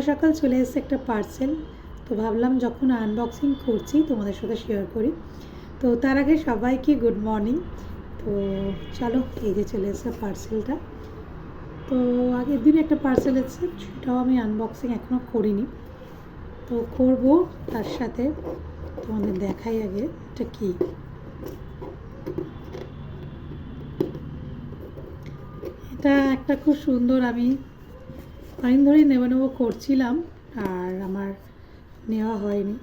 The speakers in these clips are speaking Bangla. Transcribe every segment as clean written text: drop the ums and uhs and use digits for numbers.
সকাল চলে এসেছে একটা পার্সেল। তো ভাবলাম যখন আনবক্সিং করছি তোমাদের সাথে শেয়ার করি। তো তার আগে সবাইকে গুড মর্নিং। তো চলো, এই যে চলে এসেছে পার্সেলটা। তো আগের দিন একটা পার্সেল এসেছে, সেটাও আমি আনবক্সিং এখনও করিনি। তো করব, তার সাথে তোমাদের দেখাই আগে এটা কি। এটা একটা খুব সুন্দর, আমি অনেক ধরেই নেবো করছিলাম, আর আমার নেওয়া হয়নি।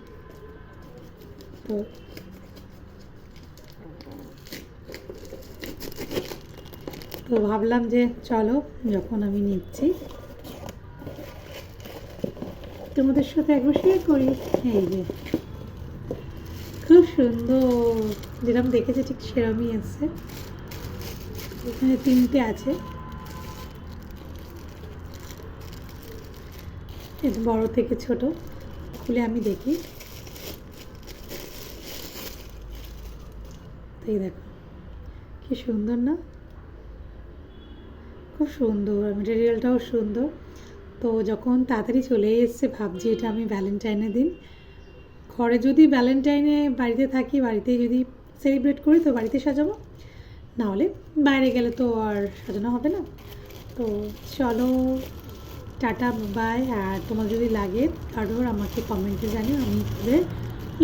তো ভাবলাম যে চলো, যখন আমি নিচ্ছি তোমাদের সাথে একবার শেয়ার করি। এই যে খুব সুন্দর, যেরকম দেখেছি ঠিক সেরকমই এসছে। এখানে 3টে আছে, বড় থেকে ছোট। খুলে আমি দেখি। এই দেখো কি সুন্দর না, খুব সুন্দর, মেটেরিয়ালটাও সুন্দর। তো যখন তাড়াতাড়ি চলে এসছে, ভাবছি এটা আমি ভ্যালেন্টাইনের দিন ঘরে যদি ভ্যালেন্টাইনে বাড়িতে থাকি, বাড়িতেই যদি সেলিব্রেট করি তো বাড়িতে সাজাবো, নাহলে বাইরে গেলে তো আর সাজানো হবে না। তো চলো, টাটা বাই। আর তোমার যদি লাগে কারোর, আমাকে কমেন্টে জানিও, আমি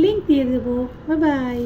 লিঙ্ক দিয়ে দেবো। Bye bye.